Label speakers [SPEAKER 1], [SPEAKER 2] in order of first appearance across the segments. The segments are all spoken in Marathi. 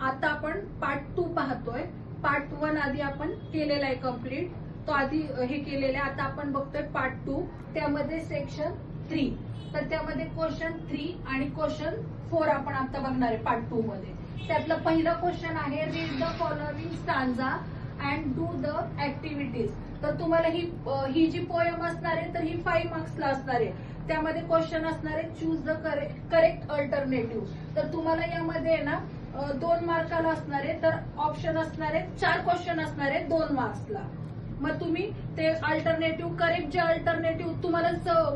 [SPEAKER 1] आता आपण पार्ट 2 पाहतोय. पार्ट 1 आधी आपण केलेला आहे कम्प्लीट, तो आधी हे केलेलं आहे. आता आपण बघतोय पार्ट 2, त्यामध्ये सेक्शन 3. तर त्यामध्ये क्वेश्चन 3 आणि क्वेश्चन 4 आपण आता बघणार आहे पार्ट 2 मध्ये. त्यातला पहिला क्वेश्चन आहे read the following stanza and do the activities. तर तुम्हाला ही जी पोयम असणार आहे तर ही 5 मार्क्सला असणार आहे. त्यामध्ये क्वेश्चन असणार आहे चूज द करेक्ट अल्टरनेटिव्ह. तर तुम्हाला यामध्ये ना 2 मार्काला असणार आहे, तर ऑप्शन असणार आहे 4 क्वेश्चन असणार आहे 2 मार्क्सला. मग तुम्ही ते अल्टरनेटिव्ह करेक्ट जे अल्टरनेटिव्ह तुम्हाला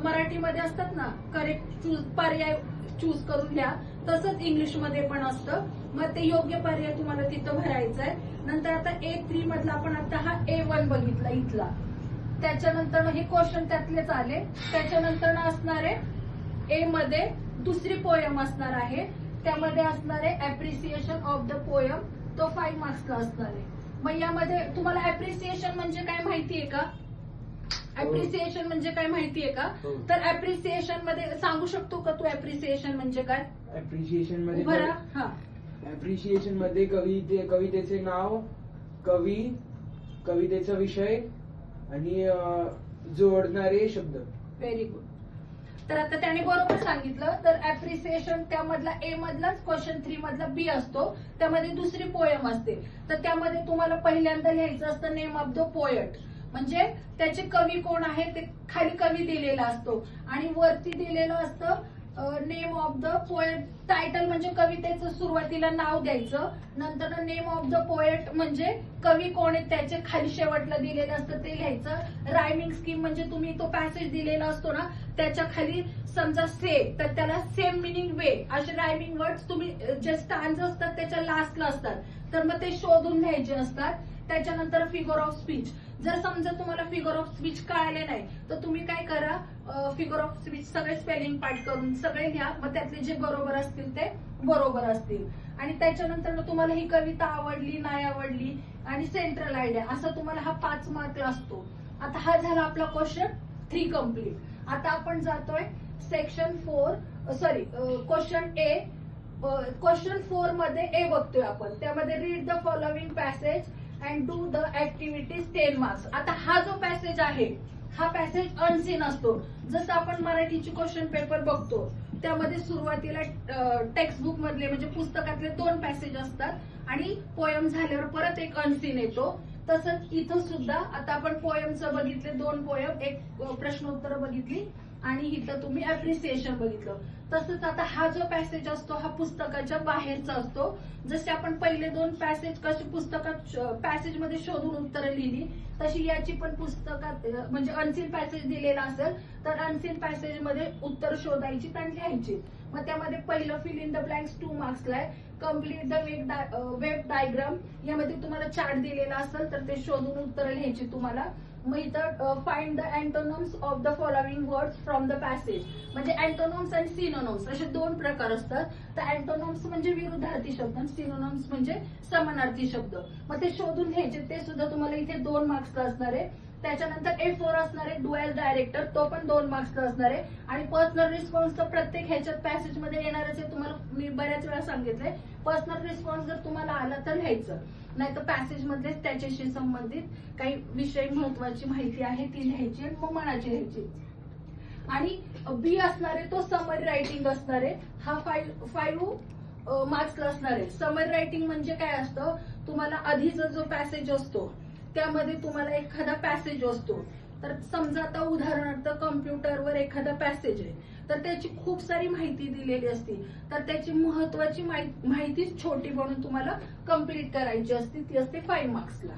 [SPEAKER 1] मराठीमध्ये असतात ना, करेक्ट चूज पर्याय चूज करून घ्या, तसंच इंग्लिशमध्ये पण असतं. मग ते योग्य पर्याय तुम्हाला तिथं भरायचा आहे. नंतर आता A3 मधला आपण आता हा A1 बघितला इथला. त्याच्यानंतर हे क्वेश्चन त्यातलेच आले. त्याच्यानंतर असणार आहे A मध्ये दुसरी पोयम असणार आहे. त्यामध्ये असणार आहे अप्रिसिएशन ऑफ द पोयम, तो 5 मार्क्सला असणार आहे. मग यामध्ये तुम्हाला अप्रिसिएशन म्हणजे काय माहितीये का? अप्रिसिएशन म्हणजे काय माहितीये का? तर अप्रिसिएशन मध्ये सांगू शकतो का तू अप्रिसिएशन म्हणजे काय?
[SPEAKER 2] अप्रिसिएशन मध्ये अप्रिसिएशन मध्ये कवितेचे नाव, कवी, कवितेचा विषय आणि जोडणारे शब्द.
[SPEAKER 1] Very good. तर आता त्याने बरोबर सांगितलं. तर अप्रिसिएशन त्यामधला A मधलाच क्वेश्चन 3 मधला B असतो. त्यामध्ये दुसरी पोयम असते. तर त्यामध्ये तुम्हाला पहिल्यांदा लिहायचं असतं नेम ऑफ द पोएट, म्हणजे त्याचे कवी कोण आहे ते खाली कवी दिलेला असतो आणि वरती दिलेलं असतं name of the poet. Title म्हणजे कवितेचं सुरुवातीला नाव द्यायचं, नंतर नेम ऑफ द पोएट म्हणजे कवी कोण आहे त्याचे खाली शेवटला दिलेलं असतं ते लिहायचं. रायमिंग स्कीम म्हणजे तुम्ही तो पॅसेज दिलेला असतो ना, त्याच्या खाली समजा से तर त्याला सेम मिनिंग वे असे रायमिंग वर्ड्स तुम्ही जे स्टांज असतात त्याच्या लास्टला असतात, तर मग ते शोधून घ्यायचे असतात. त्याच्यानंतर फिगर ऑफ स्पीच. जर समजा तुम्हाला फिगर ऑफ स्पीच कळाले नाही तर तुम्ही काय करा, फिगर ऑफ स्पीच सगळे स्पेलिंग पाठ करून सगळे घ्या, मग त्यातले जे बरोबर असतील ते बरोबर असतील. आणि त्याच्यानंतर तुम्हाला ही कविता आवडली नाही आवडली आणि सेंट्रल आयडिया असं तुम्हाला हा 5 मार्कला असतो. आता हा झाला आपला क्वेश्चन 3 कम्प्लीट. आता आपण जातोय section 4 sorry question A. Question 4 मध्ये A बघतोय आपण. त्यामध्ये read the following passage and do the activities 10 marks. आता हा जो पॅसेज आहे हा पॅसेज अनसीन असतो. जसं आपण मराठीची क्वेश्चन पेपर बघतो त्यामध्ये सुरुवातीला टेक्स्ट बुक मधले म्हणजे पुस्तकातले 2 पॅसेज असतात आणि पोयम झाल्यावर परत एक अनसीन येतो. तसंच इथं सुद्धा आता आपण पोयमचं बघितले 2 पोयम, एक प्रश्नोत्तर बघितली आणि इथं तुम्ही अप्रिसिएशन बघितलं. तसंच आता हा जो पॅसेज असतो हा पुस्तकाच्या बाहेरचा असतो. जसे आपण पहिले 2 पॅसेज कशी पुस्तकात पॅसेज मध्ये शोधून उत्तरं लिहिली, तशी याची पण पुस्तकात म्हणजे अनसीन पॅसेज दिलेला असेल तर अनसीन पॅसेज मध्ये उत्तर शोधायची आणि लिहायची. मग त्यामध्ये पहिलं फिल इन द ब्लँक्स 2 मार्क्सला आहे. कम्प्लीट द वेब डायग्राम यामध्ये तुम्हाला चार्ट दिलेला असेल तर ते शोधून उत्तर लिहायची तुम्हाला. मग इथं find the antonyms of the following words from the passage, म्हणजे अँटोनम्स आणि सिनोनम्स असे 2 प्रकार असतात. तर अँटोनम्स म्हणजे विरुद्धार्थी शब्द आणि सिनोनम्स म्हणजे समानार्थी शब्द. मग ते शोधून घ्यायचे, ते सुद्धा तुम्हाला इथे 2 मार्क्सला असणार आहे. त्याच्यानंतर A4 असणार आहे डुएल डायरेक्टर, तो पण 2 मार्क्सला असणार आहे. आणि पर्सनल रिस्पॉन्स तर प्रत्येक ह्याच्यात पॅसेज मध्ये येणारच आहे. तुम्हाला मी बऱ्याच वेळा सांगितलंय पर्सनल रिस्पॉन्स जर तुम्हाला आला तर लिहायचं, नाही तर पॅसेज मध्येच त्याच्याशी संबंधित काही विषय महत्वाची माहिती आहे ती लिहायची आणि मग मनाची लिहायची. आणि B असणार आहे तो समरी रायटिंग असणार आहे. हा 5 मार्क्सला असणार आहे. समरी रायटिंग म्हणजे काय असतं, तुम्हाला आधीचा जो पॅसेज असतो त्यामध्ये तुम्हाला एखादा पॅसेज असतो. तर समजा आता उदाहरणार्थ कम्प्युटरवर एखादा पॅसेज आहे तर त्याची खूप सारी माहिती दिलेली असते, तर त्याची महत्वाची माहिती छोटी बनवून तुम्हाला कम्प्लीट करायची असते, ती असते 5 मार्क्सला.